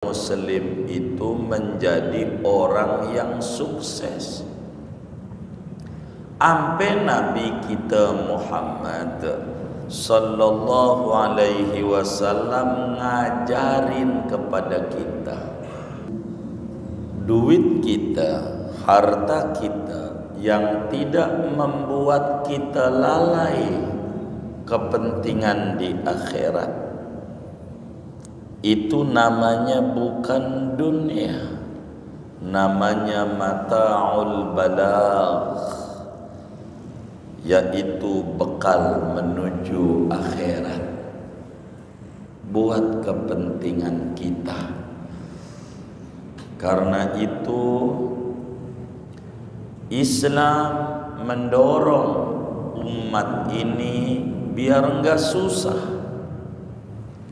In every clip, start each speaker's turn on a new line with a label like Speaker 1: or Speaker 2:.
Speaker 1: Muslim itu menjadi orang yang sukses. Ampe Nabi kita Muhammad sallallahu alaihi wasallam ngajarin kepada kita, duit kita, harta kita yang tidak membuat kita lalai kepentingan di akhirat, itu namanya bukan dunia, namanya mata'ul balagh, yaitu bekal menuju akhirat buat kepentingan kita. Karena itu Islam mendorong umat ini biar enggak susah.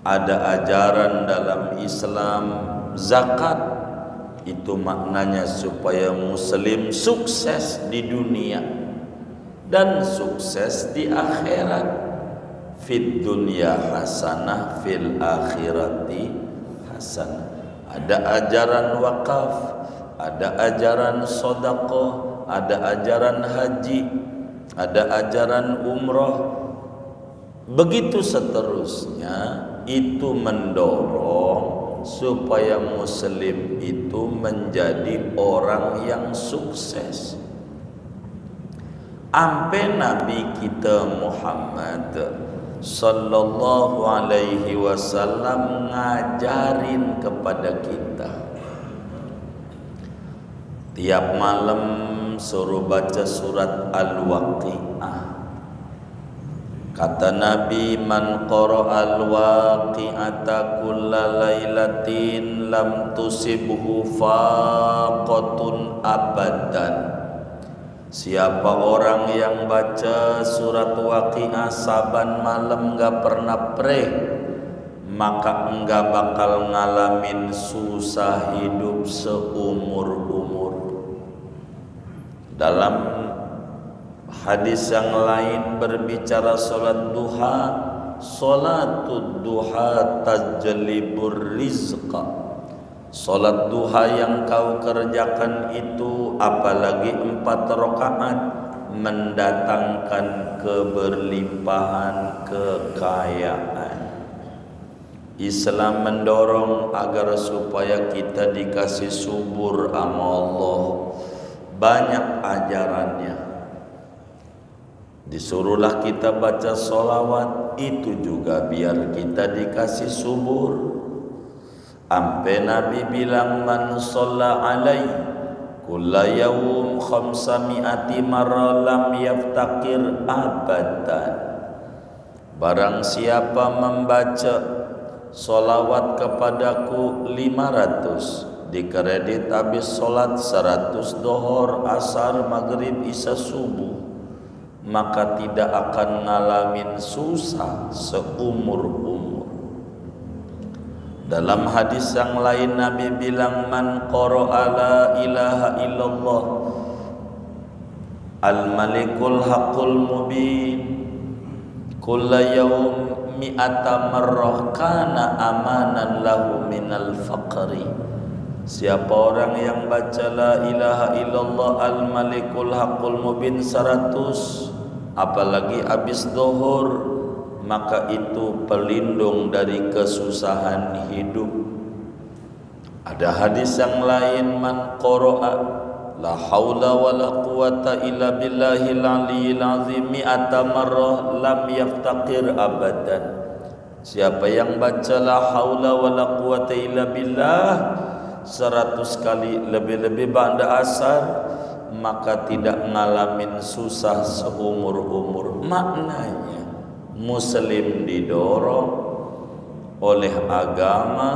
Speaker 1: Ada ajaran dalam Islam zakat, itu maknanya supaya muslim sukses di dunia dan sukses di akhirat. Fid dunya hasanah fil akhirati hasanah. Ada ajaran wakaf, ada ajaran sedekah, ada ajaran haji, ada ajaran umroh. Begitu seterusnya, itu mendorong supaya muslim itu menjadi orang yang sukses. Ampe Nabi kita Muhammad sallallahu alaihi wasallam ngajarin kepada kita, tiap malam suruh baca surat Al-Waqi'ah. Kata Nabi, man qara'al waqi'ata kulla lailatin lam tusibhu faqatun abadan. Siapa orang yang baca surat Waqi'ah saban malam enggak pernah pray, maka enggak bakal ngalamin susah hidup seumur-umur. Dalam hadis yang lain berbicara salat duha, salatud duha tajlibur rizqa. Salat duha yang kau kerjakan itu, apalagi 4 rakaat, mendatangkan keberlimpahan, kekayaan. Islam mendorong agar supaya kita dikasih subur sama Allah. Banyak ajarannya. Disuruhlah kita baca sholawat, itu juga biar kita dikasih subur. Ampe Nabi bilang, man sholla alai kulla yawm 500 marra lam yaftakir abadan. Barang siapa membaca sholawat kepadaku 500, dikredit habis sholat 100 dohor, asar, maghrib, isya, subuh, maka tidak akan ngalamin susah seumur-umur. Dalam hadis yang lain Nabi bilang, man qara'a la ilaha illallah al-malikul haqqul mubin kulla yawm mi'ata marrah kana amanan lahu minal faqri. Siapa orang yang baca la ilaha illallah al-malikul haqqul mubin 100, apalagi habis zuhur, maka itu pelindung dari kesusahan hidup. Ada hadis yang lain, man qara'a la haula wala quwata illa billahil aliyyil azim mi'ata marrah lam yaftaqir abadan. Siapa yang baca la haula wala quwata illa billah 100 kali, lebih-lebih ba'da asar, maka tidak ngalamin susah seumur-umur. Maknanya muslim didorong oleh agama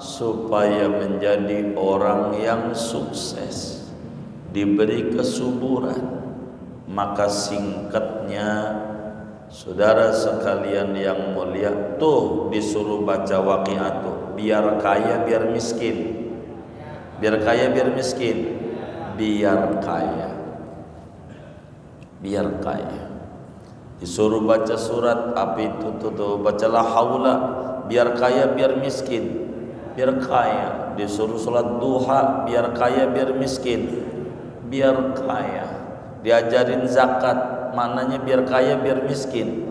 Speaker 1: supaya menjadi orang yang sukses, diberi kesuburan. Maka singkatnya, saudara sekalian yang mulia, tuh disuruh baca Waqi'ah tuh, biar kaya biar miskin, biar kaya biar miskin, biar kaya, biar kaya. Disuruh baca surat apa itu tuh, bacalah haula, biar kaya biar miskin. biar kaya. Disuruh sholat duha, biar kaya, biar miskin, biar kaya. Diajarin zakat, maknanya biar kaya, biar miskin,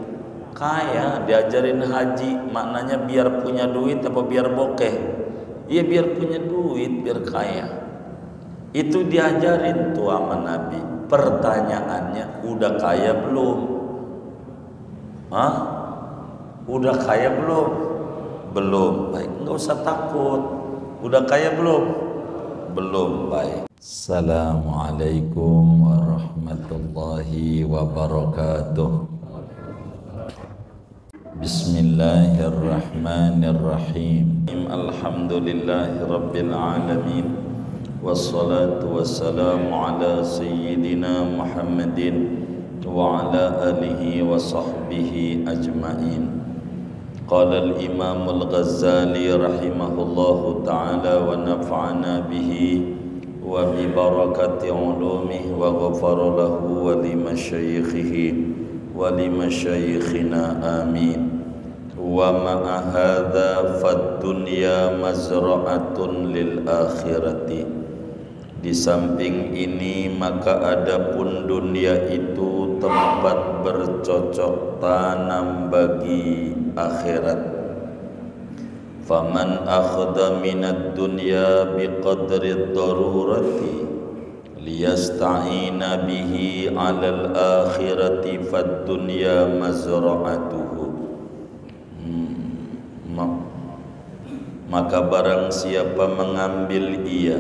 Speaker 1: kaya. Diajarin haji, maknanya biar punya duit apa biar bokeh? Iya biar punya duit, biar kaya. Itu diajarin tuh sama Nabi. Pertanyaannya, udah kaya belum? Hah? Udah kaya belum? Belum. Baik, nggak usah takut. Udah kaya belum? Belum. Baik. Assalamualaikum warahmatullahi wabarakatuh. Bismillahirrahmanirrahim. Alhamdulillahi rabbil alamin. Wassalatu wassalamu ala sayyidina Muhammadin wa ala alihi wa sahbihi ajma'in. Qala al-Imam al-Ghazali rahimahullahu ta'ala wa nafa'ana bihi wa bi barakati ulumihi wa ghafara lahu wa li masyayikhihi wa li masyayikhina amin. Wa ma'a hadza fad dunya mazra'atun lil akhirati. Di samping ini maka adapun dunia itu tempat bercocok tanam bagi akhirat. Faman akhadha minad dunya biqadri darurati liyasta'ina bihi 'alal akhirati fad dunya mazra'atuhu. Maka barang siapa mengambil ia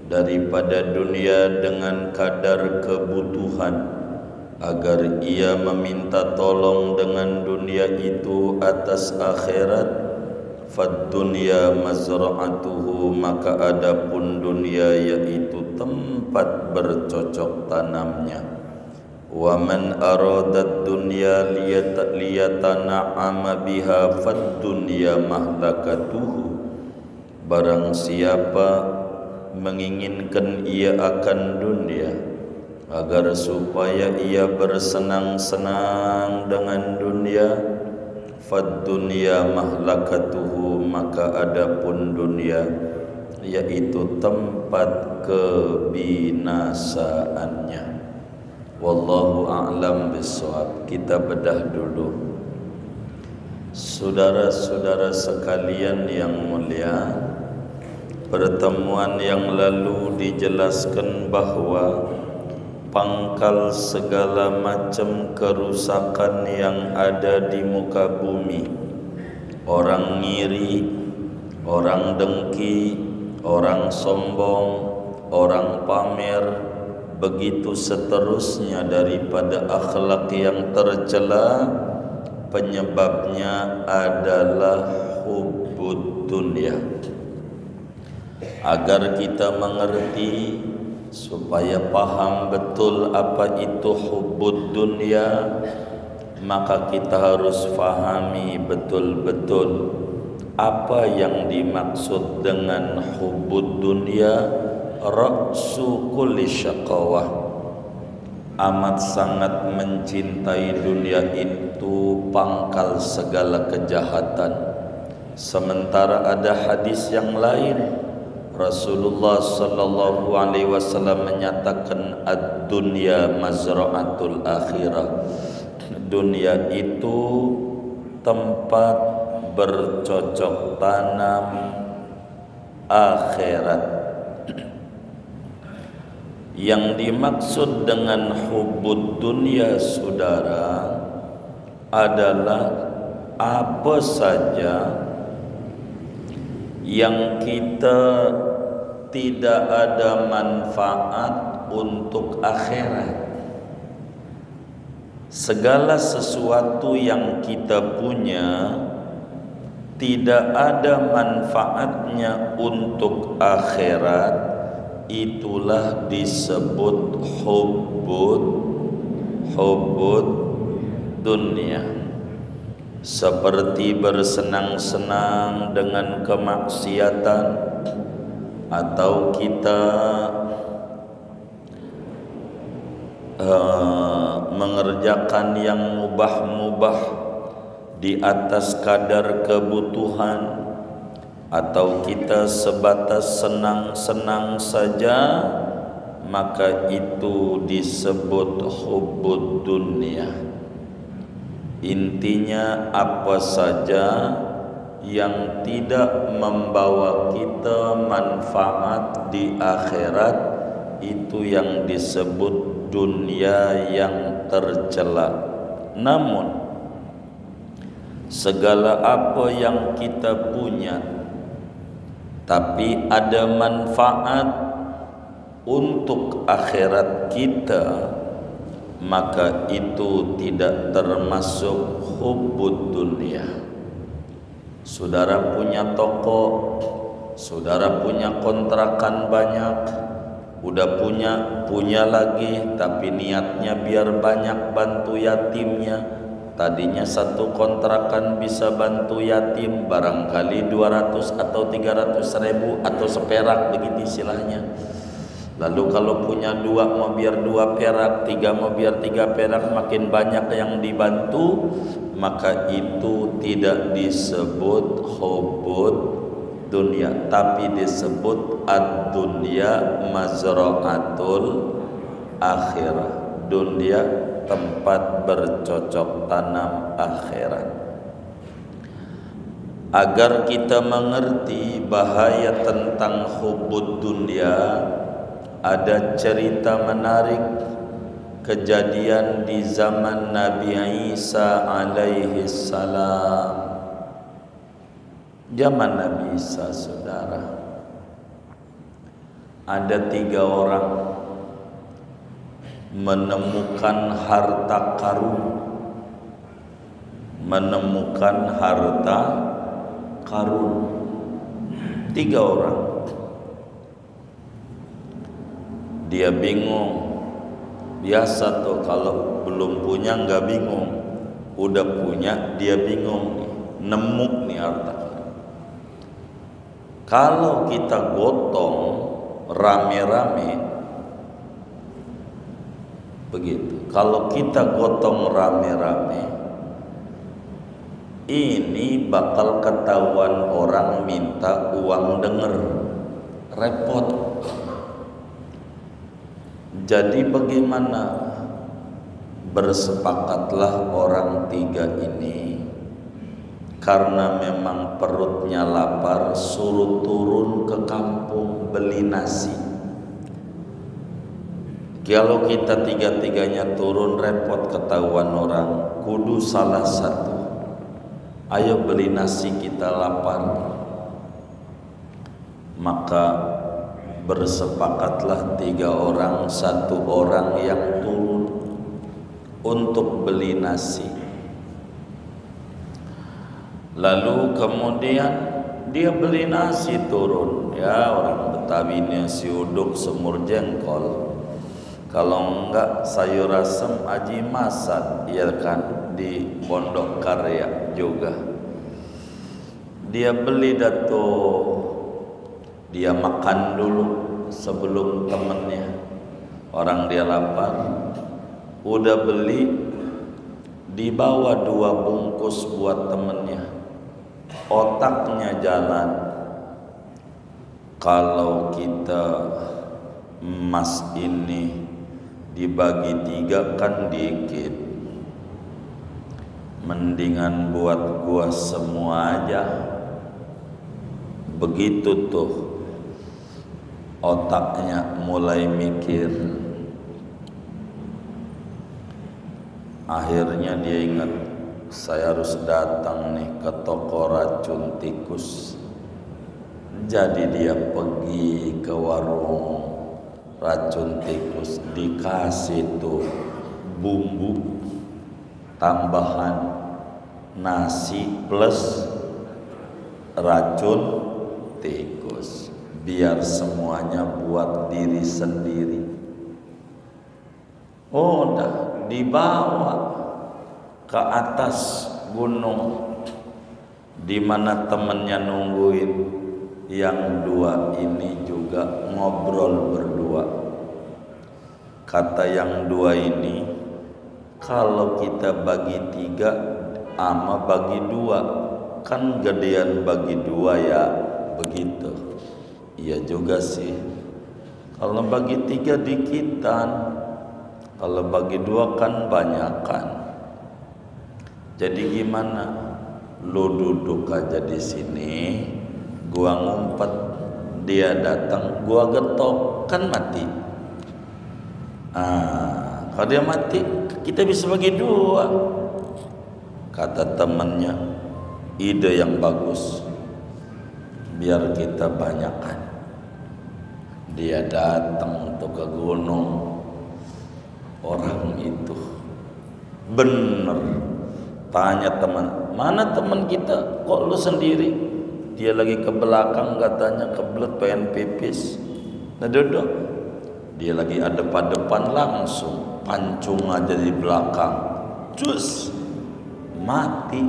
Speaker 1: daripada dunia dengan kadar kebutuhan agar ia meminta tolong dengan dunia itu atas akhirat, fad dunya mazra'atuhu, maka adapun dunia yaitu tempat bercocok tanamnya. Wa man arada dunya liyatana'ama biha fad dunya mahlakatuhu. Barang siapa menginginkan ia akan dunia agar supaya ia bersenang-senang dengan dunia, fad dunya mahlakatuhu, maka adapun dunia yaitu tempat kebinasaannya. Wallahu a'lam bishawab. Kita bedah dulu. Saudara-saudara sekalian yang mulia, pertemuan yang lalu dijelaskan bahwa pangkal segala macam kerusakan yang ada di muka bumi, orang ngiri, orang dengki, orang sombong, orang pamer, begitu seterusnya daripada akhlak yang tercela, penyebabnya adalah hubbud dunya. Agar kita mengerti, supaya paham betul apa itu hubbud dunya, maka kita harus fahami betul-betul apa yang dimaksud dengan hubbud dunya. Ra'su kulli syaqawah, amat sangat mencintai dunia itu pangkal segala kejahatan. Sementara ada hadis yang lain, Rasulullah sallallahu alaihi wasallam menyatakan ad-dunya mazra'atul akhirah. Dunia itu tempat bercocok tanam akhirat. Yang dimaksud dengan hubbud dunya, saudara, adalah apa saja yang kita tidak ada manfaat untuk akhirat. Segala sesuatu yang kita punya tidak ada manfaatnya untuk akhirat, itulah disebut hubbud dunia. Seperti bersenang-senang dengan kemaksiatan, atau kita mengerjakan yang mubah-mubah di atas kadar kebutuhan, atau kita sebatas senang-senang saja, maka itu disebut hubbud dunia. Intinya apa saja yang tidak membawa kita manfaat di akhirat, itu yang disebut dunia yang tercela. Namun segala apa yang kita punya tapi ada manfaat untuk akhirat kita, maka itu tidak termasuk hubbud dunia. Saudara punya toko, saudara punya kontrakan banyak, udah punya lagi, tapi niatnya biar banyak bantu yatimnya. Tadinya satu kontrakan bisa bantu yatim barangkali 200 atau 300 ribu atau seperak, begitu istilahnya. Lalu kalau punya dua, mau biar 2 perak, 3 mau biar 3 perak, makin banyak yang dibantu, maka itu tidak disebut hubbud dunia, tapi disebut ad-dunya mazra'atul akhirah. Dunia tempat bercocok tanam akhirat. Agar kita mengerti bahaya tentang hubbud dunia, ada cerita menarik kejadian di zaman Nabi Isa alaihi salam. Zaman Nabi Isa, saudara, ada 3 orang menemukan harta karun. Menemukan harta karun 3 orang. Dia bingung. Biasa tuh kalau belum punya nggak bingung, udah punya dia bingung nih, nemu nih harta. Kalau kita gotong rame-rame begitu, kalau kita gotong rame-rame, ini bakal ketahuan orang minta uang denger, repot. Jadi bagaimana? Bersepakatlah orang 3 ini, karena memang perutnya lapar, suruh turun ke kampung beli nasi. Kalau kita 3-3-nya turun, repot ketahuan orang, kudu salah satu. Ayo beli nasi, kita lapar. Maka bersepakatlah 3 orang, 1 orang yang turun untuk beli nasi. Lalu kemudian dia beli nasi, turun. Ya, orang Betawi nasi uduk semur jengkol. Kalau enggak sayur asem aji masak, ya kan, di Pondok Karya juga. Dia beli dato. Dia makan dulu sebelum temennya. Orang dia lapar, udah beli, dibawa 2 bungkus buat temennya. Otaknya jalan. Kalau kita emas ini dibagi 3 kan dikit, mendingan buat gua semua aja. Begitu tuh otaknya mulai mikir. Akhirnya dia ingat, saya harus datang nih ke toko racun tikus. Jadi dia pergi ke warung racun tikus, dikasih tuh bumbu tambahan nasi plus racun tikus, biar semuanya buat diri sendiri. Udah dibawa ke atas gunung, di mana temennya nungguin. Yang 2 ini juga ngobrol berdua. Kata yang 2 ini, kalau kita bagi 3 ama bagi 2, kan gedean bagi 2 ya, begitu. Iya juga sih. Kalau bagi 3 dikitan, kalau bagi 2 kan banyakan. Jadi gimana? Lu duduk aja di sini, gua ngumpet, dia datang, gua getok, kan mati. Kalau dia mati, kita bisa bagi 2. Kata temannya, ide yang bagus, biar kita banyakkan. Dia datang untuk ke gunung, orang itu bener. Tanya teman, mana teman kita? Kok lu sendiri? Dia lagi ke belakang katanya, kebelet pengen pipis. Nah duduk, dia lagi ada depan langsung, pancung aja di belakang, cus, mati.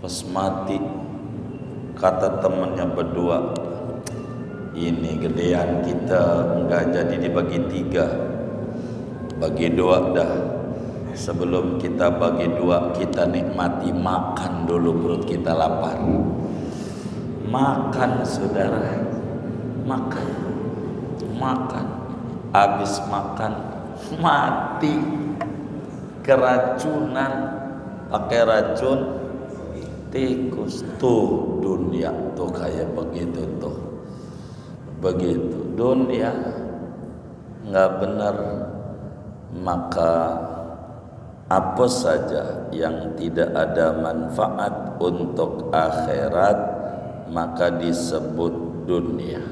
Speaker 1: Pas mati, kata temannya berdua, ini gedean kita enggak jadi dibagi 3, bagi 2 dah. Sebelum kita bagi 2, kita nikmati makan dulu, perut kita lapar. Makan saudara, makan. Habis makan mati, keracunan, pakai racun tikus. Tuh dunia tuh kayak begitu tuh. Begitu dunia nggak benar. Maka apa saja yang tidak ada manfaat untuk akhirat maka disebut dunia.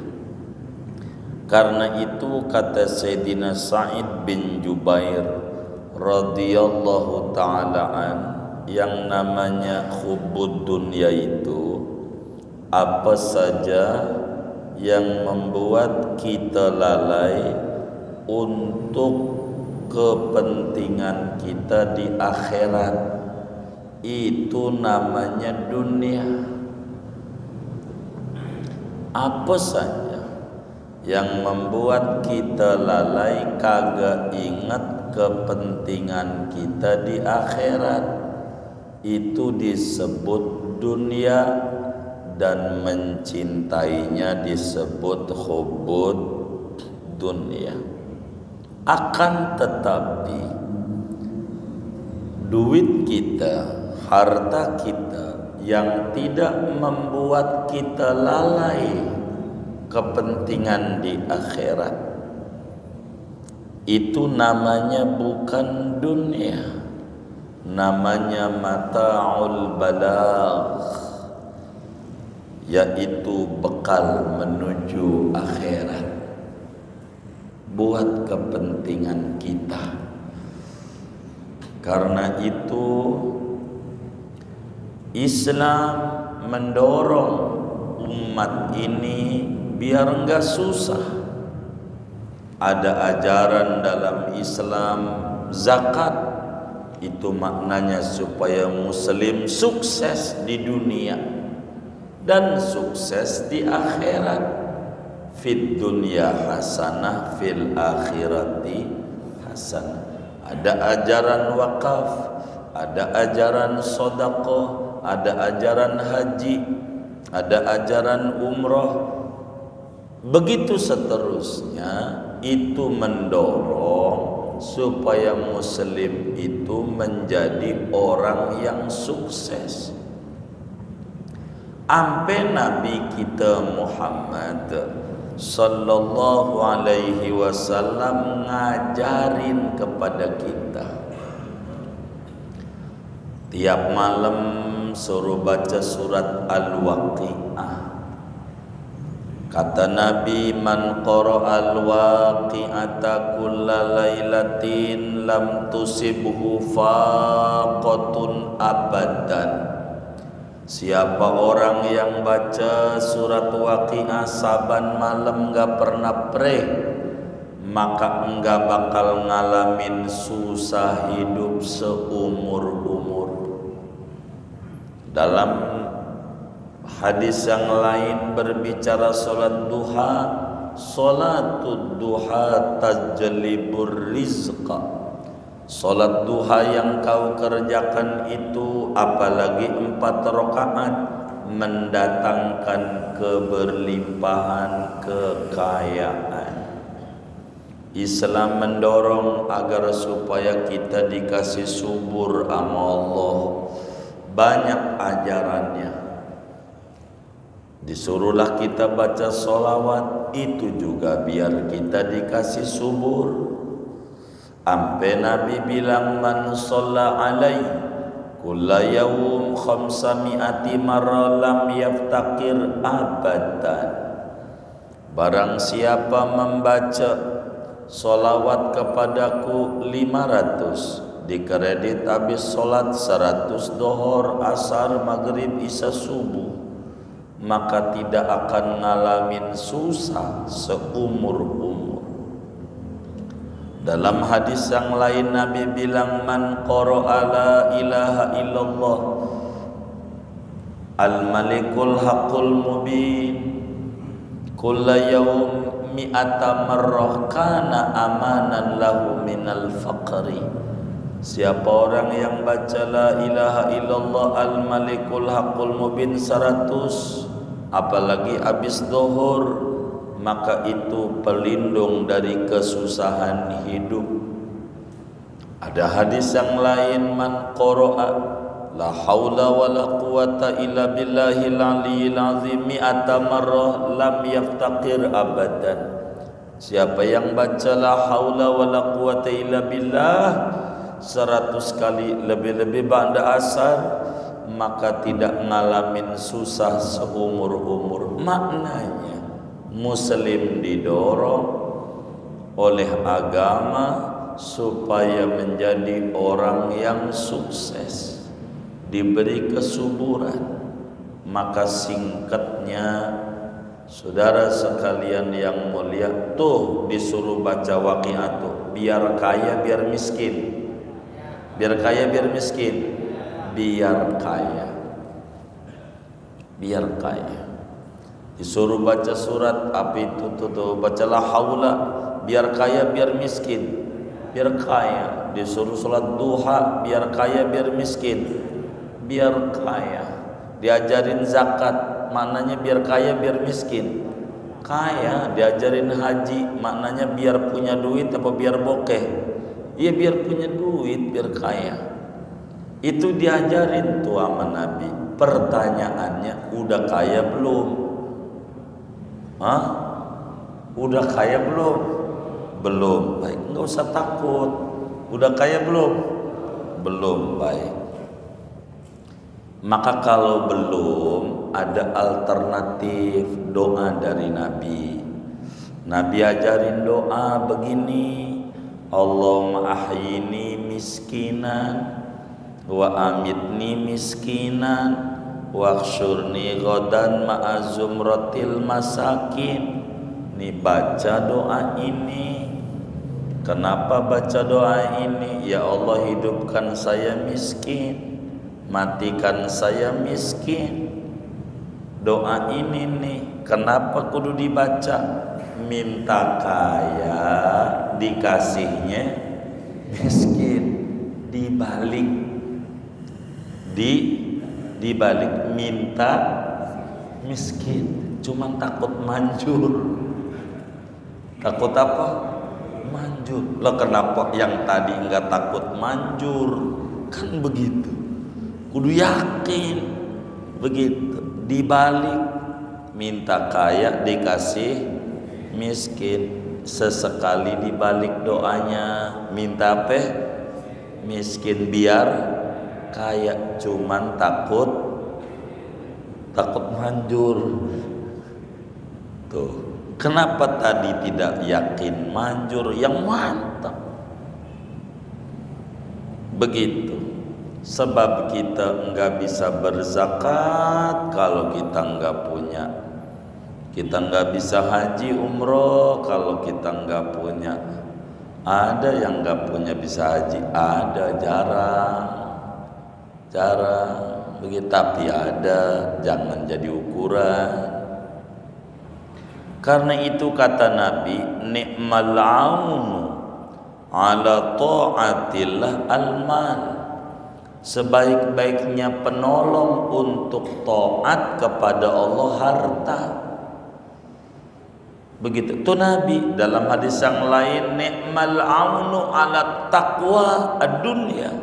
Speaker 1: Karena itu kata Sayyidina Sa'id bin Jubair radhiyallahu ta'ala an, yang namanya hubbud dunya itu apa saja yang membuat kita lalai untuk kepentingan kita di akhirat, itu namanya dunia. Apa saja yang membuat kita lalai, kagak ingat kepentingan kita di akhirat, itu disebut dunia, dan mencintainya disebut hubbud dunia. Akan tetapi duit kita, harta kita yang tidak membuat kita lalai kepentingan di akhirat, itu namanya bukan dunia, namanya mata'ul balagh, yaitu bekal menuju akhirat buat kepentingan kita. Karena itu Islam mendorong umat ini biar enggak susah. Ada ajaran dalam Islam zakat, itu maknanya supaya muslim sukses di dunia dan sukses di akhirat. Fid dunya hasanah, fil akhirati hasanah. Ada ajaran wakaf, ada ajaran sedekah, ada ajaran haji, ada ajaran umroh, begitu seterusnya. Itu mendorong supaya muslim itu menjadi orang yang sukses. Ampe Nabi kita Muhammad sallallahu alaihi wasallam ngajarin kepada kita, tiap malam suruh baca surat Al-Waqi'ah. Kata Nabi, man qara'a al-waqi'ata kulla lailatin lam tusibhu faqatun abadan. Siapa orang yang baca surat Waqi'ah saban malam gak pernah pray, maka enggak bakal ngalamin susah hidup seumur-umur. Dalam hadis yang lain berbicara salat duha, salatud duha tajlibur rizqa. Salat duha yang kau kerjakan itu, apalagi 4 rakaat, mendatangkan keberlimpahan kekayaan. Islam mendorong agar supaya kita dikasih subur sama Allah, banyak ajarannya. Disuruhlah kita baca sholawat, itu juga biar kita dikasih subur. Ampe Nabi bilang, man sholla alaihi kulla yawm 500 marra lam yaftaqir abadan. Barang siapa membaca sholawat kepadaku 500, dikredit habis sholat 100 dohor, asar, maghrib, isya, subuh, maka tidak akan ngalamin susah seumur-umur. Dalam hadis yang lain Nabi bilang, man qara'a la ilaha illallah al-malikul haqqul mubin kulla yawm mi'ata marrah kana amanan lahu minal faqri. Siapa orang yang baca la ilaha illallah al-malikul haqqul mubin 100, apalagi habis zuhur, maka itu pelindung dari kesusahan hidup. Ada hadis yang lain, man qara'a la haula wala quwata illa billahil aliyyil azim mi'ata marrah lam yaftaqir abadan. Siapa yang baca la haula wala quwata illa billah 100 kali, lebih-lebih ba'da asar, maka tidak ngalamin susah seumur-umur. Maknanya muslim didorong oleh agama supaya menjadi orang yang sukses, diberi kesuburan. Maka singkatnya, saudara sekalian yang mulia, tuh disuruh baca waqi'ah, biar kaya biar miskin, biar kaya biar miskin, biar kaya biar kaya. Disuruh baca surat apa itu tuh, bacalah haula, biar kaya biar miskin, biar kaya. Disuruh salat duha, biar kaya biar miskin, biar kaya. Diajarin zakat, maknanya biar kaya biar miskin, kaya. Diajarin haji, maknanya biar punya duit apa biar bokeh? Iya biar punya duit, biar kaya. Itu diajarin tuh sama Nabi. Pertanyaannya, udah kaya belum? Hah? Udah kaya belum? Belum. Baik, nggak usah takut. Udah kaya belum? Belum. Baik. Maka kalau belum, ada alternatif doa dari Nabi. Nabi ajarin doa begini, Allahumma ahyini miskinan wa amitni miskinan wakhsyurni ghadan ma'azumratil masakin. Nih baca doa ini. Kenapa baca doa ini? Ya Allah, hidupkan saya miskin, matikan saya miskin. Doa ini nih, kenapa kudu dibaca? Minta kaya, dikasihnya miskin. Dibalik minta miskin, cuman takut manjur. Takut apa? Manjur. Lah kenapa yang tadi enggak takut manjur? Kan begitu. Kudu yakin begitu. Dibalik minta kaya dikasih miskin. Sesekali dibalik doanya minta apa? Miskin biar kaya, cuman takut manjur. Tuh, kenapa tadi tidak yakin manjur yang mantap? Begitu. Sebab kita enggak bisa berzakat kalau kita enggak punya. Kita enggak bisa haji umroh kalau kita enggak punya. Ada yang enggak punya bisa haji, ada, jarang begitu, tapi ada, jangan jadi ukuran. Karena itu kata Nabi, ni'mal aunu ala ta'atillah al-mal. Sebaik-baiknya penolong untuk taat kepada Allah harta. Begitu itu Nabi. Dalam hadis yang lain, ni'mal aunu ala taqwa ad-dunya.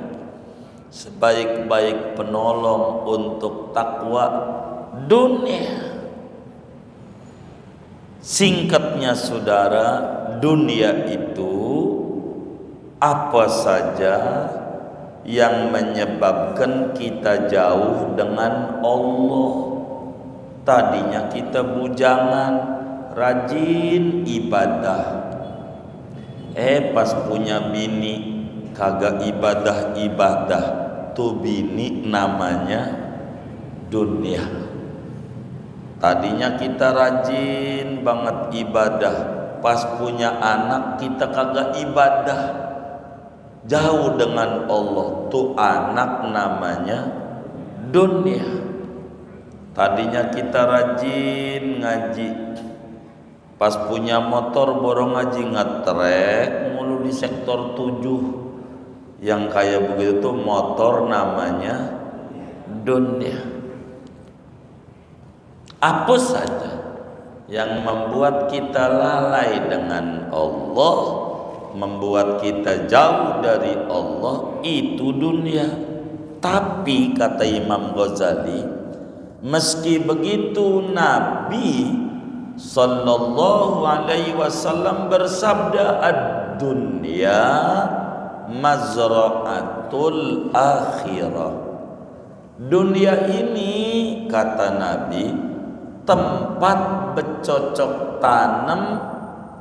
Speaker 1: Sebaik-baik penolong untuk takwa dunia. Singkatnya saudara, dunia itu apa saja yang menyebabkan kita jauh dengan Allah. Tadinya kita bujangan, rajin ibadah. Pas punya bini kagak ibadah-ibadah, tuh bini namanya dunia. Tadinya kita rajin banget ibadah, pas punya anak kita kagak ibadah, jauh dengan Allah, tuh anak namanya dunia. Tadinya kita rajin ngaji, pas punya motor borong ngaji, ngetrek mulu di sektor 7. Yang kayak begitu tuh motor namanya dunia. Apa saja yang membuat kita lalai dengan Allah, membuat kita jauh dari Allah, itu dunia. Tapi kata Imam Ghazali, meski begitu Nabi sallallahu alaihi wasallam bersabda, ad-dunya mazra'atul akhirah. Dunia ini kata Nabi tempat bercocok tanam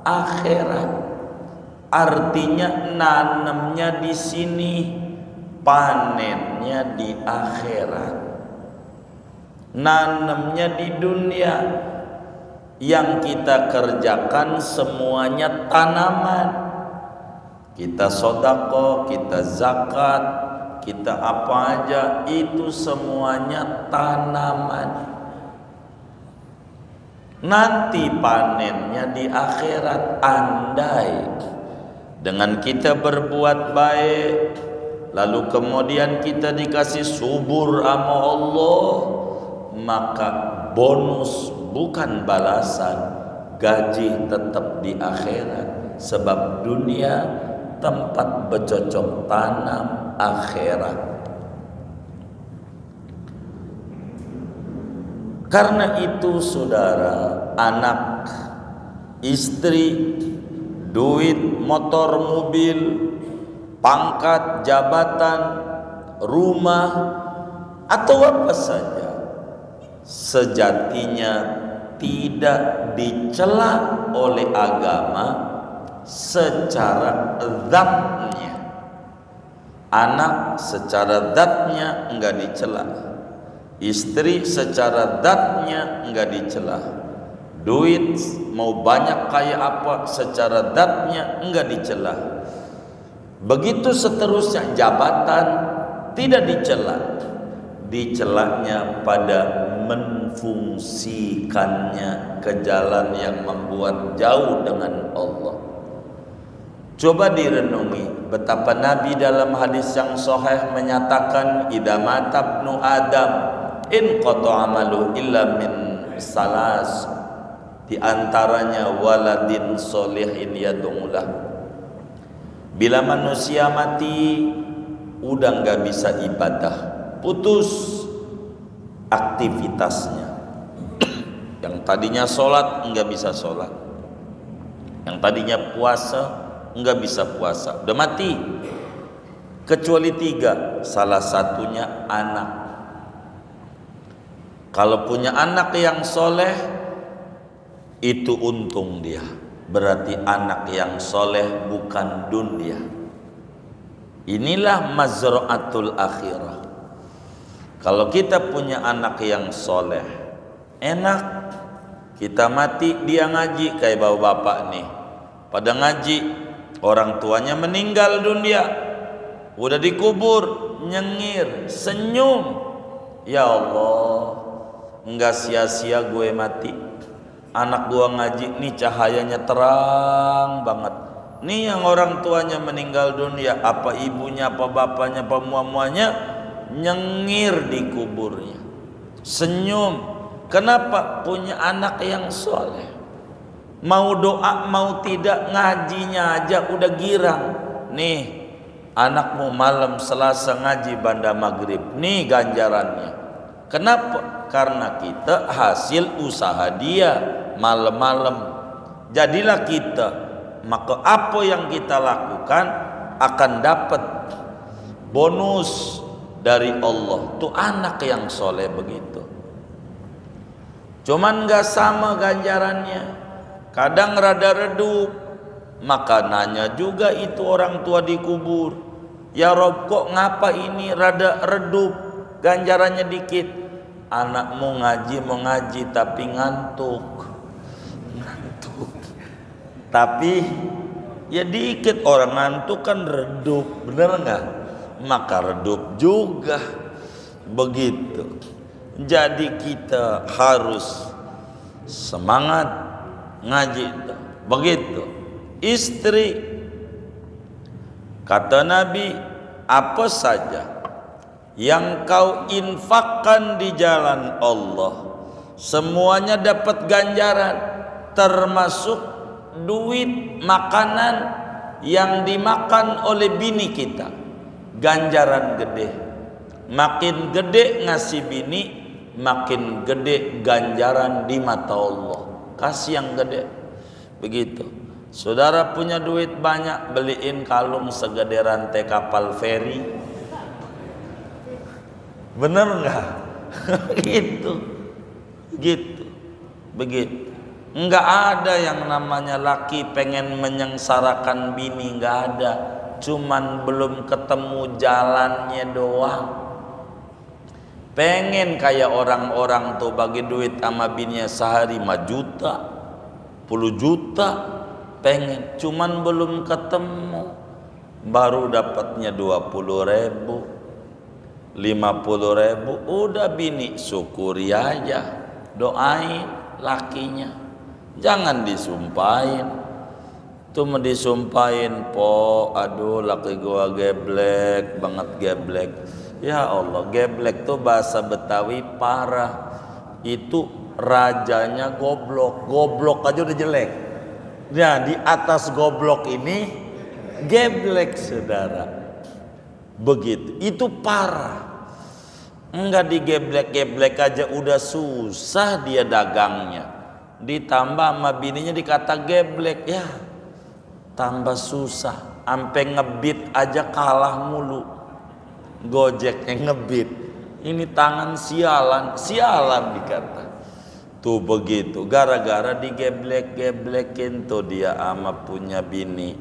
Speaker 1: akhirat. Artinya nanamnya di sini, panennya di akhirat. Nanamnya di dunia, yang kita kerjakan semuanya tanaman. Kita sedekah, kita zakat, kita apa aja, itu semuanya tanaman. Nanti panennya di akhirat. Andai dengan kita berbuat baik, lalu kemudian kita dikasih subur sama Allah, maka bonus bukan balasan, gaji tetap di akhirat. Sebab dunia tempat bercocok tanam akhirat. Karena itu saudara, anak, istri, duit, motor, mobil, pangkat, jabatan, rumah, atau apa saja, sejatinya tidak dicela oleh agama secara zatnya. Anak secara zatnya enggak dicela, istri secara zatnya enggak dicela, duit mau banyak kayak apa secara zatnya enggak dicela. Begitu seterusnya, jabatan tidak dicela. Dicelanya pada menfungsikannya ke jalan yang membuat jauh dengan Allah. Coba direnungi betapa Nabi dalam hadis yang sahih menyatakan, idza mata ibnu Adam in qata amalu illa min salas, di antaranya waladin solihin yad'ulah. Bila manusia mati udah nggak bisa ibadah, putus aktivitasnya. Yang tadinya sholat nggak bisa sholat, yang tadinya puasa nggak bisa puasa, udah mati. Kecuali 3, salah satunya anak. Kalau punya anak yang soleh, itu untung dia. Berarti anak yang soleh bukan dunia. Inilah mazra'atul akhirah. Kalau kita punya anak yang soleh, enak. Kita mati dia ngaji, kayak bapak-bapak nih pada ngaji, orang tuanya meninggal dunia, udah dikubur, nyengir, senyum, ya Allah, enggak sia-sia gue mati. Anak gua ngaji nih, cahayanya terang banget. Nih yang orang tuanya meninggal dunia, apa ibunya, apa bapaknya, apa muamuanya, nyengir di kuburnya, senyum. Kenapa? Punya anak yang soleh. Mau doa mau tidak, ngajinya aja udah girang. Nih anakmu malam Selasa ngaji banda maghrib, nih ganjarannya. Kenapa? Karena kita hasil usaha dia malam-malam. Jadilah kita, maka apa yang kita lakukan akan dapat bonus dari Allah. Tuh anak yang soleh begitu. Cuman gak sama ganjarannya. Kadang rada redup, makanannya juga itu orang tua dikubur. Ya Rob, kok ngapa ini rada redup, ganjarannya dikit? Anakmu ngaji mau ngaji tapi ngantuk. Tapi ya dikit, orang ngantuk kan redup, bener nggak? Maka redup juga begitu. Jadi kita harus semangat ngaji begitu. Istri, kata Nabi, apa saja yang kau infakkan di jalan Allah semuanya dapat ganjaran, termasuk duit makanan yang dimakan oleh bini kita. Ganjaran gede. Makin gede ngasih bini, makin gede ganjaran di mata Allah. Kasih yang gede. Begitu. Saudara punya duit banyak, beliin kalung segede rantai kapal feri. Bener nggak? Gitu. Gitu. Begitu. Enggak ada yang namanya laki pengen menyengsarakan bini, enggak ada. Cuman belum ketemu jalannya doang. Pengen kayak orang-orang tuh bagi duit sama bininya sehari 5 juta, 10 juta, pengen. Cuman belum ketemu. Baru dapatnya 20.000, 50.000, udah bini syukuri aja, doain lakinya, jangan disumpahin. Tuh mau disumpahin, po, aduh laki gua geblek banget, geblek. Ya Allah, geblek tuh bahasa Betawi parah. Itu rajanya goblok, goblok aja udah jelek. Nah di atas goblok ini geblek, saudara. Begitu, itu parah. Enggak digeblek-geblek aja udah susah dia dagangnya. Ditambah sama bininya dikata geblek, ya tambah susah. Ampe ngebit aja kalah mulu. Gojeknya ngebit. Ini tangan sialan, sialan dikata. Tuh begitu, gara-gara digeblek-geblekin tuh dia ama punya bini.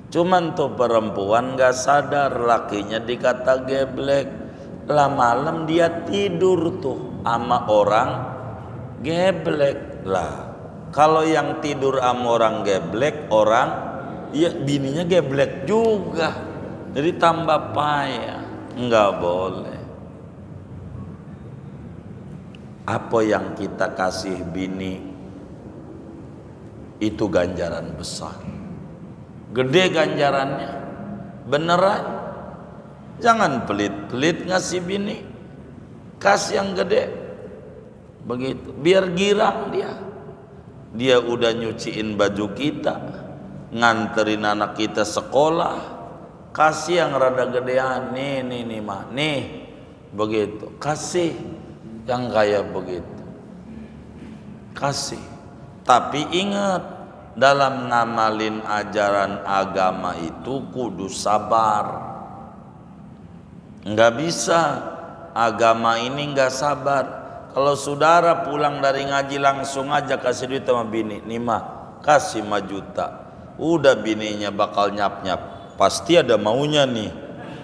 Speaker 1: Cuman tuh perempuan gak sadar lakinya dikata geblek. Lah malam dia tidur tuh ama orang geblek. Lah kalau yang tidur ama orang geblek, orang ya bininya geblek juga. Jadi tambah payah. Enggak boleh. Apa yang kita kasih bini itu ganjaran besar. Gede ganjarannya. Beneran. Jangan pelit-pelit ngasih bini. Kasih yang gede. Begitu. Biar girang dia. Dia udah nyuciin baju kita, nganterin anak kita sekolah. Kasih yang rada gedean. Nih mah. Nih. Begitu. Kasih yang kayak begitu. Kasih. Tapi ingat, dalam ngamalin ajaran agama itu kudu sabar. Enggak bisa agama ini enggak sabar. Kalau saudara pulang dari ngaji langsung aja kasih duit sama bini, nih mah kasih 5 juta. Udah bininya bakal nyap-nyap. Pasti ada maunya nih.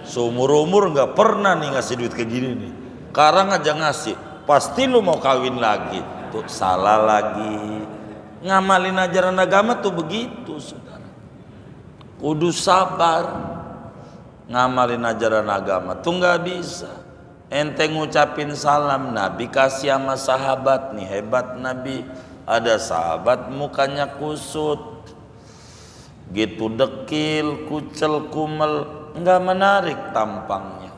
Speaker 1: Seumur-umur enggak pernah nih ngasih duit kayak gini nih. Sekarang aja ngasih, pasti lu mau kawin lagi. Tuh salah lagi. Ngamalin ajaran agama tuh begitu, saudara. Kudu sabar. Ngamalin ajaran agama tuh nggak bisa. Ente ngucapin salam, Nabi kasih sama sahabat nih, hebat Nabi. Ada sahabat mukanya kusut, gitu dekil, kucel, kumel, nggak menarik tampangnya.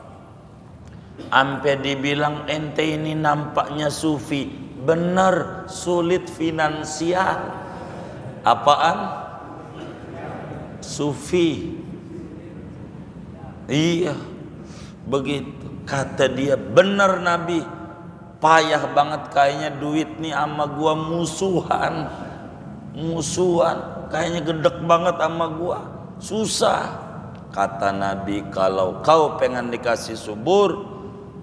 Speaker 1: Ampe dibilang ente ini nampaknya sufi. Bener, sulit finansial. Apaan? Sufi. Iya, begitu. Kata dia, bener Nabi, payah banget kayaknya duit nih sama gua musuhan. Musuhan, kayaknya gedek banget sama gua. Susah. Kata Nabi, kalau kau pengen dikasih subur,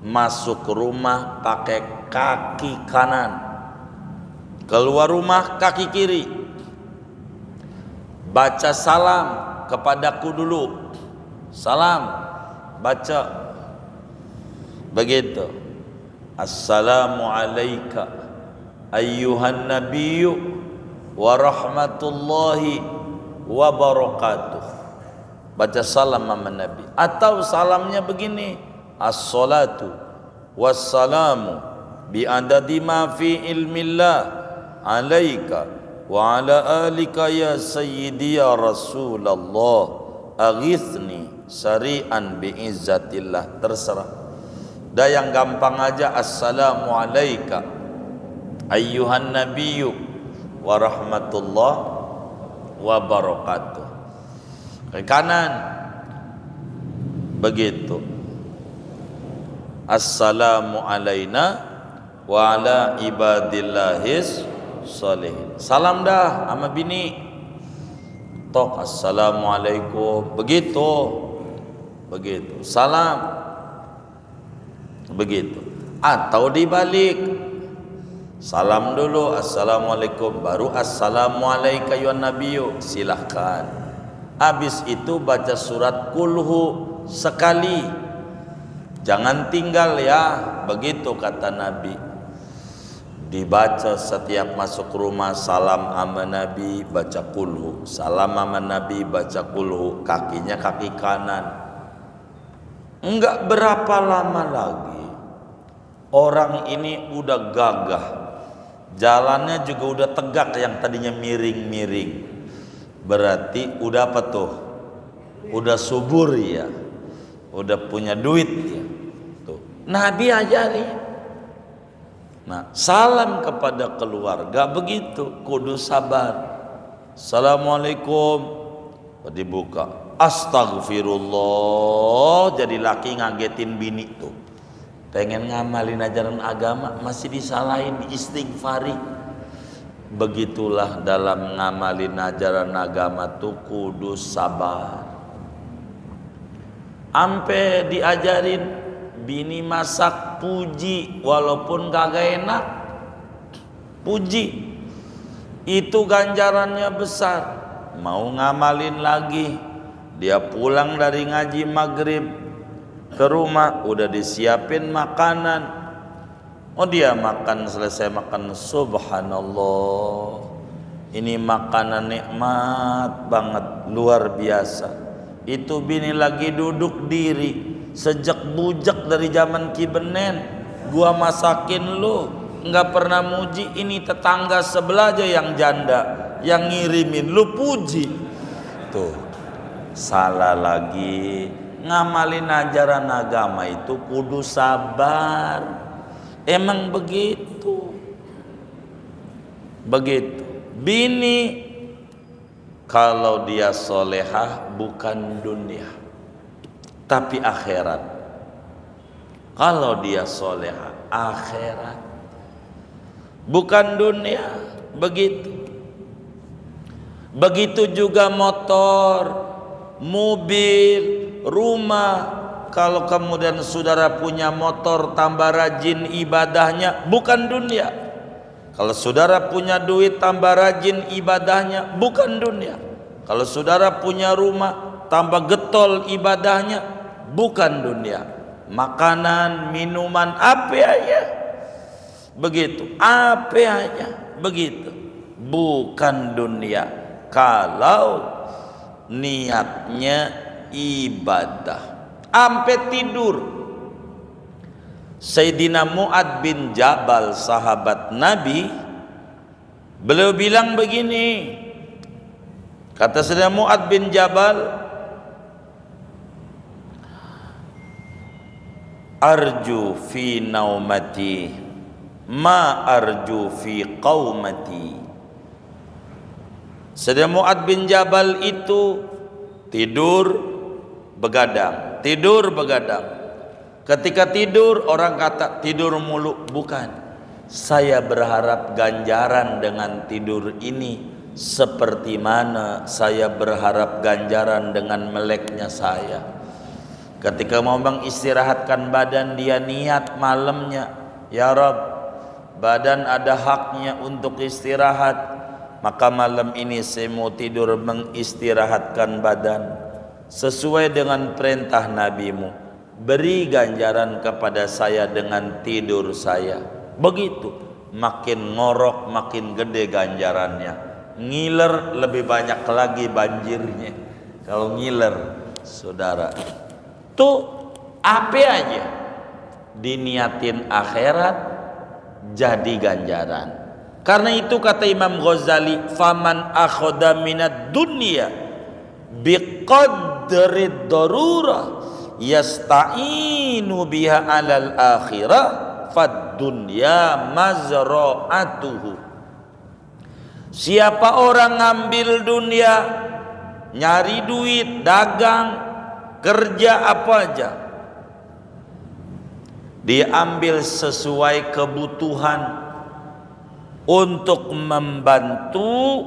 Speaker 1: masuk rumah pakai kaki kanan, keluar rumah kaki kiri. Baca salam kepadaku dulu. Salam, baca begitu. Assalamu alayka ayyuhan nabiyyu wa rahmatullahi wa barakatuh. Baca salam sama Nabi. Atau salamnya begini, as-salatu wassalamu bi adadi ma fi ilmillah alayka wa ala alika ya sayyidi ya Rasulullah aghithni sari'an bi izzatillah. Terserah. Dah yang gampang aja, assalamu alayka ayyuhan nabiyyu wa rahmatullah wa barakatuh. Ke kanan begitu, assalamu alayna wa ala ibadillahis sholihin. Salam dah sama bini, tok assalamualaikum, begitu salam begitu. Atau dibalik, salam dulu assalamualaikum, baru assalamualaikum ya nabiyyu, silahkan. Habis itu baca surat kulhu sekali, jangan tinggal ya, begitu kata Nabi. Dibaca setiap masuk rumah, salam sama Nabi, baca kulhu, salam sama Nabi, baca kulhu, kakinya kaki kanan. Enggak berapa lama lagi orang ini udah gagah, jalannya juga udah tegak, yang tadinya miring-miring. Berarti udah apa tuh? Udah subur ya, udah punya duit ya. Tuh, Nabi ajari. Nah, salam kepada keluarga begitu, kudu sabar. Assalamualaikum, dibuka. Astagfirullah, jadi laki ngagetin bini tuh. Pengen ngamalin ajaran agama masih disalahin, istighfari. Begitulah dalam ngamalin ajaran agama tuh kudu sabar. Ampe diajarin bini masak, puji, walaupun kagak enak, puji. Itu ganjarannya besar. Mau ngamalin lagi, dia pulang dari ngaji maghrib ke rumah udah disiapin makanan. Oh, dia makan, selesai makan, subhanallah, ini makanan nikmat banget, luar biasa. Itu bini lagi duduk diri, sejak bujak dari zaman Kibenen gua masakin lu, nggak pernah muji. Ini tetangga sebelah aja yang janda yang ngirimin lu puji. Tuh, salah lagi. Ngamalin ajaran agama itu kudu sabar. Emang begitu. Bini kalau dia solehah bukan dunia tapi akhirat. Kalau dia solehah akhirat, bukan dunia. Begitu juga motor, mobil, rumah. Kalau kemudian saudara punya motor, tambah rajin ibadahnya, bukan dunia. Kalau saudara punya duit, tambah rajin ibadahnya, bukan dunia. Kalau saudara punya rumah, tambah getol ibadahnya, bukan dunia. Makanan, minuman, apa aja begitu, apa aja begitu, bukan dunia. Kalau niatnya ibadah. Ampe tidur. Sayyidina Mu'ad bin Jabal, sahabat Nabi, beliau bilang begini. Kata Sayyidina Mu'ad bin Jabal, arju fi naumati ma arju fi qaumati. Sedang Mu'adz bin Jabal itu tidur begadang. Ketika tidur orang kata tidur mulu, bukan. Saya berharap ganjaran dengan tidur ini seperti mana saya berharap ganjaran dengan meleknya saya. Ketika mau mengistirahatkan badan, dia niat malamnya, ya Rabb, badan ada haknya untuk istirahat, maka malam ini saya mau tidur mengistirahatkan badan sesuai dengan perintah Nabi-Mu. Beri ganjaran kepada saya dengan tidur saya. Begitu, makin ngorok makin gede ganjarannya. Ngiler lebih banyak lagi banjirnya. Kalau ngiler, saudara, tuh apa aja diniatin akhirat jadi ganjaran. Karena itu kata Imam Ghazali, faman akhoda minad dunya biqadri darurah yasta'inu biha alal akhirah fad dunya mazra'atuhu. Siapa orang ngambil dunia, nyari duit, dagang, kerja apa aja, diambil sesuai kebutuhan untuk membantu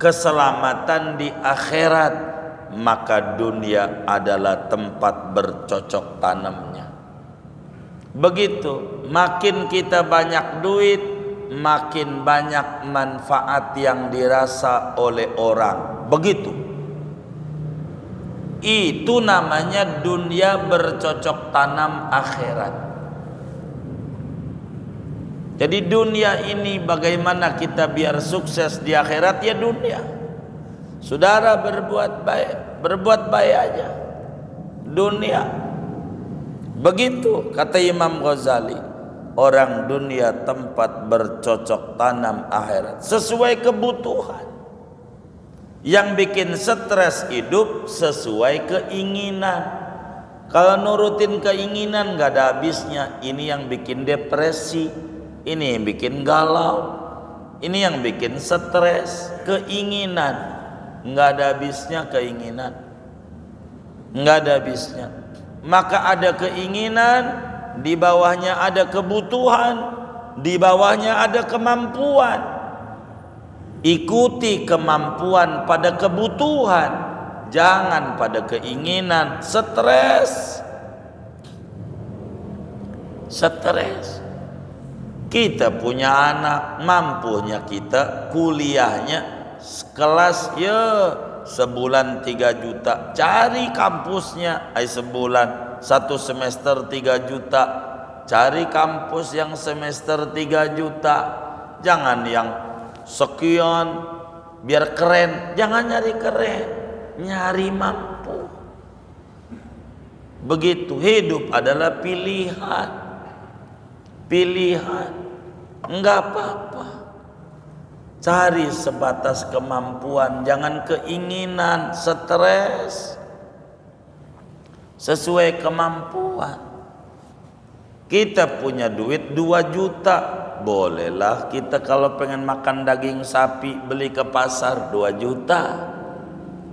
Speaker 1: keselamatan di akhirat, maka dunia adalah tempat bercocok tanamnya. Begitu, makin kita banyak duit, makin banyak manfaat yang dirasa oleh orang. Begitu. Itu namanya dunia bercocok tanam akhirat. Jadi dunia ini bagaimana kita biar sukses di akhirat, ya dunia. Saudara berbuat baik aja. Dunia. Begitu kata Imam Ghazali, orang dunia tempat bercocok tanam akhirat sesuai kebutuhan. Yang bikin stres hidup sesuai keinginan. Kalau nurutin keinginan gak ada habisnya. Ini yang bikin depresi, ini yang bikin galau, ini yang bikin stres. Keinginan gak ada habisnya, keinginan gak ada habisnya. Maka ada keinginan, di bawahnya ada kebutuhan, di bawahnya ada kemampuan. Ikuti kemampuan pada kebutuhan, jangan pada keinginan. Stres. Kita punya anak, mampunya kita kuliahnya kelas ya sebulan 3 juta, cari kampusnya sebulan 1 semester 3 juta, cari kampus yang semester 3 juta. Jangan yang sekian biar keren, jangan nyari keren, nyari mampu. Begitu, hidup adalah pilihan, enggak apa-apa. Cari sebatas kemampuan, jangan keinginan, stres. Sesuai kemampuan. Kita punya duit 2 juta, bolehlah kita kalau pengen makan daging sapi beli ke pasar 2 juta.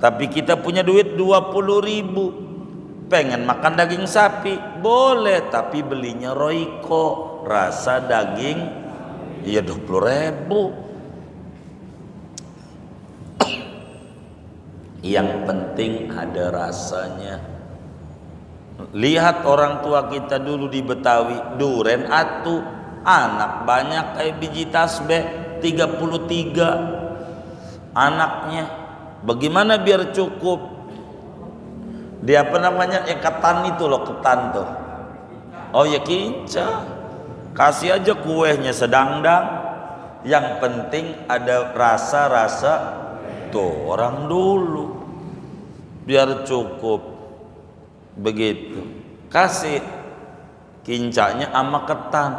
Speaker 1: Tapi kita punya duit 20 ribu, pengen makan daging sapi, boleh, tapi belinya Royco, rasa daging ya 20 ribu. Yang penting ada rasanya. Lihat orang tua kita dulu di Betawi, duren atu, anak banyak kayak biji tasbih, 33 anaknya. Bagaimana biar cukup? Dia apa namanya, ketan itu loh, ketan tuh. Oh ya kinca, kasih aja kuehnya sedangdang. Yang penting ada rasa-rasa. Tuh orang dulu biar cukup. Begitu, kasih kincanya sama ketan,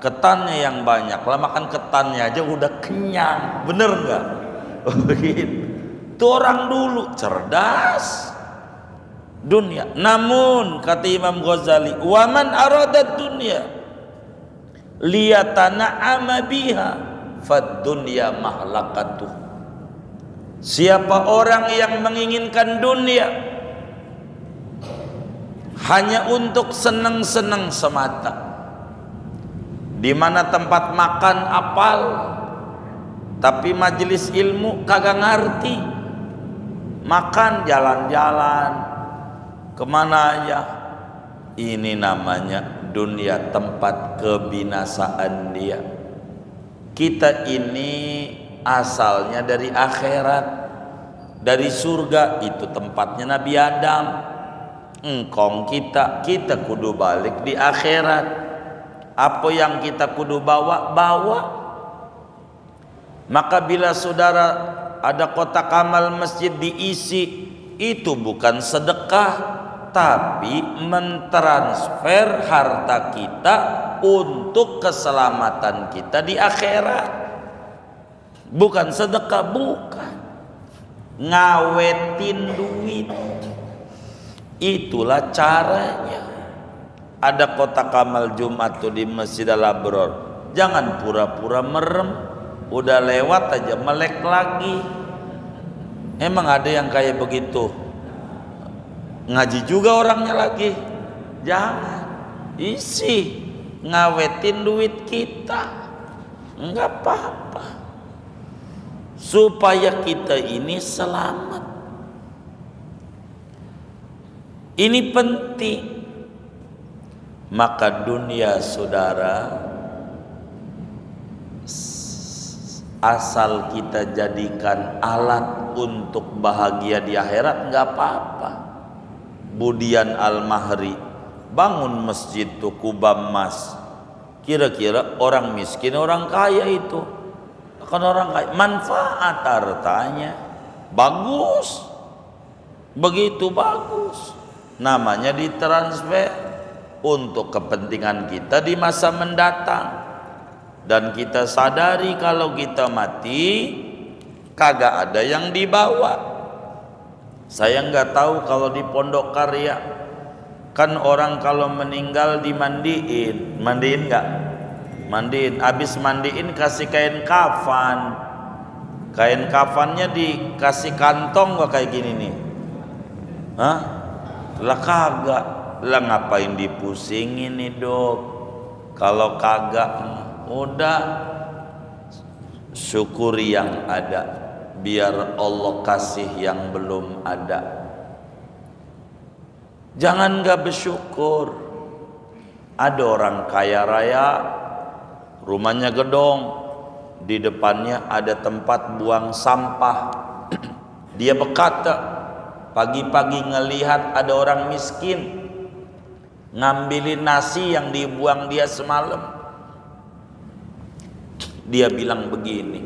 Speaker 1: ketannya yang banyak lah, makan ketannya aja udah kenyang, bener nggak? Begitu. Tuh orang dulu cerdas, dunia. Namun kata Imam Ghazali, wa man arada dunya liyatana'ama biha fad dunya mahlakatuh. Siapa orang yang menginginkan dunia hanya untuk senang-senang semata, di mana tempat makan apal tapi majelis ilmu kagak ngerti, makan jalan-jalan kemana aja, ini namanya dunia tempat kebinasaan dia. Kita ini asalnya dari akhirat, dari surga, itu tempatnya Nabi Adam. Engkong kita kudu balik di akhirat. Apa yang kita kudu bawa, bawa. Maka bila saudara ada kotak amal masjid diisi, itu bukan sedekah, tapi mentransfer harta kita untuk keselamatan kita di akhirat. Bukan sedekah, bukan. Ngawetin duit. Itulah caranya. Ada kotak amal Jumat tuh di Masjid Al-Abror, jangan pura-pura merem, udah lewat aja melek lagi. Emang ada yang kayak begitu? Ngaji juga orangnya lagi. Jangan isi, ngawetin duit kita, enggak apa-apa, supaya kita ini selamat. Ini penting. Maka dunia saudara, asal kita jadikan alat untuk bahagia di akhirat, nggak apa-apa. Budian Al-Mahri bangun masjid tuh kubah emas. Kira-kira orang miskin orang kaya itu kan orang kaya, manfaat hartanya bagus, begitu bagus, namanya ditransfer untuk kepentingan kita di masa mendatang. Dan kita sadari kalau kita mati kagak ada yang dibawa. Saya nggak tahu kalau di Pondok Karya kan orang kalau meninggal dimandiin, mandiin nggak? Mandiin, habis mandiin kasih kain kafan. Kain kafannya dikasih kantong gak kayak gini nih? Hah? Lah kagak. Lah ngapain dipusingin nih dok? Kalau kagak, udah syukuri yang ada, biar Allah kasih yang belum ada. Jangan gak bersyukur. Ada orang kaya raya, rumahnya gedong, di depannya ada tempat buang sampah. Dia berkata, pagi-pagi ngelihat ada orang miskin ngambilin nasi yang dibuang dia semalam. Dia bilang begini,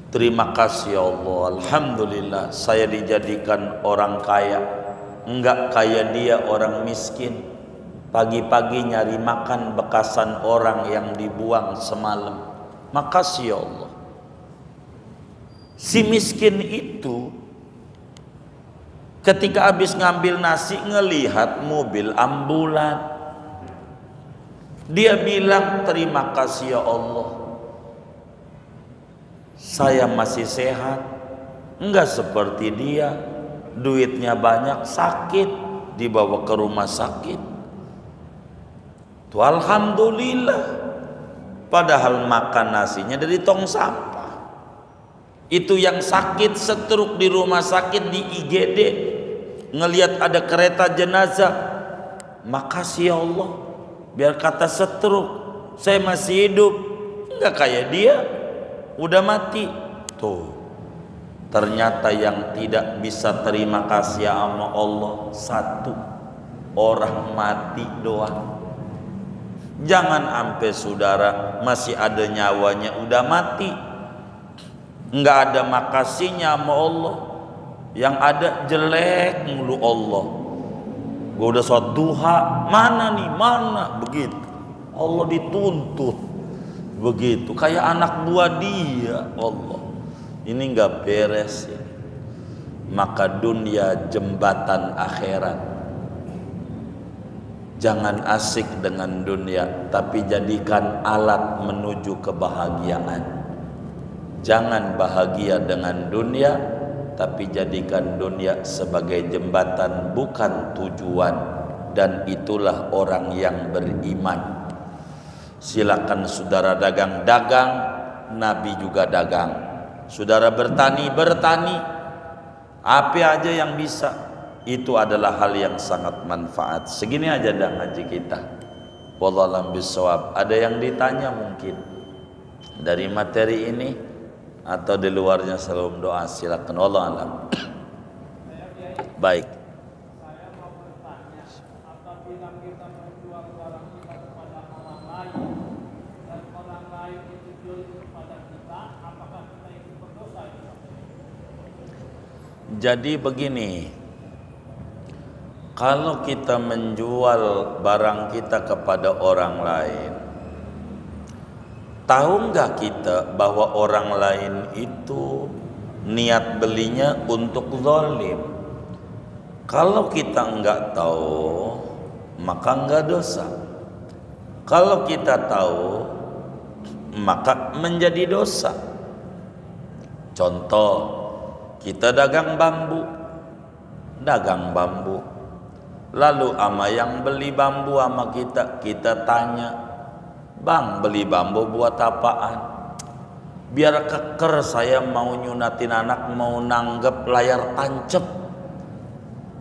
Speaker 1: terima kasih ya Allah, alhamdulillah saya dijadikan orang kaya, enggak kayak dia orang miskin. Pagi-pagi nyari makan bekasan orang yang dibuang semalam. Makasih ya Allah. Si miskin itu ketika habis ngambil nasi ngelihat mobil ambulan, dia bilang terima kasih ya Allah, saya masih sehat, enggak seperti dia, duitnya banyak, sakit, dibawa ke rumah sakit. Tuh alhamdulillah. Padahal makan nasinya dari tong sampah. Itu yang sakit stroke di rumah sakit di IGD, ngelihat ada kereta jenazah, makasih ya Allah, biar kata stroke saya masih hidup, enggak kayak dia udah mati. Tuh ternyata yang tidak bisa terima kasih sama Allah satu, orang mati doang. Jangan sampai saudara masih ada nyawanya udah mati, enggak ada makasihnya sama Allah, yang ada jelek mulu Allah. Gua udah sholat duha, mana nih, mana, begitu. Allah dituntut begitu, kayak anak buah dia. Allah, ini enggak beres ya. maka dunia jembatan akhirat. Jangan asik dengan dunia, tapi jadikan alat menuju kebahagiaan. Jangan bahagia dengan dunia, tapi jadikan dunia sebagai jembatan, bukan tujuan. Dan itulah orang yang beriman. Silakan saudara dagang-dagang, Nabi juga dagang. Saudara bertani, apa aja yang bisa, itu adalah hal yang sangat manfaat. Segini aja dah ngaji kita. Wallahu a'lam bishawab. Ada yang ditanya mungkin dari materi ini atau di luarnya sebelum doa, silakan. Wallahu a'lam. Baik. Jadi begini, kalau kita menjual barang kita kepada orang lain, tahu nggak kita bahwa orang lain itu niat belinya untuk zalim? Kalau kita nggak tahu, maka nggak dosa. Kalau kita tahu, maka menjadi dosa. Contoh, kita dagang bambu, lalu ama yang beli bambu sama kita tanya, bang, beli bambu buat apaan? Biar keker, saya mau nyunatin anak, mau nanggep layar tancep,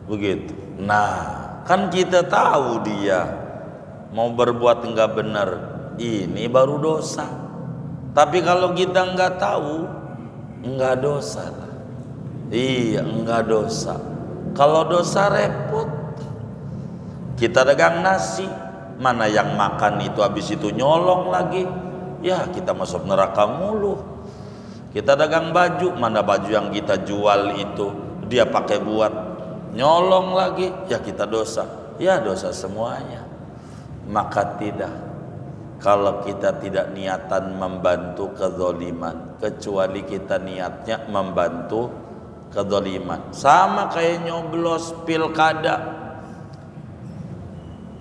Speaker 1: begitu. Nah, kan kita tahu dia mau berbuat enggak benar, ini baru dosa. Tapi kalau kita enggak tahu, enggak dosa. Iya, enggak dosa. Kalau dosa repot. Kita dagang nasi, mana yang makan itu habis itu nyolong lagi, ya kita masuk neraka mulu. Kita dagang baju, mana baju yang kita jual itu dia pakai buat nyolong lagi, ya kita dosa. Ya dosa semuanya. Maka tidak, kalau kita tidak niatan membantu kezaliman, kecuali kita niatnya membantu kezaliman. Sama kayak nyoblos pilkada.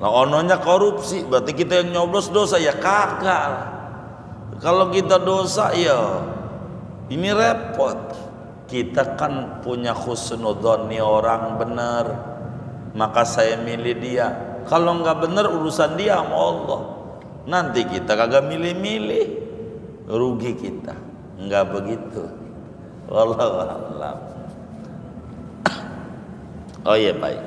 Speaker 1: Nah, ononya korupsi, berarti kita yang nyoblos dosa, ya kagak. Kalau kita dosa, ya ini repot. Kita kan punya husnudzon, nih orang benar, maka saya milih dia. Kalau nggak benar urusan dia sama Allah. Nanti kita kagak milih-milih, rugi kita. Nggak begitu. Wallahu a'lam. Oh iya, baik.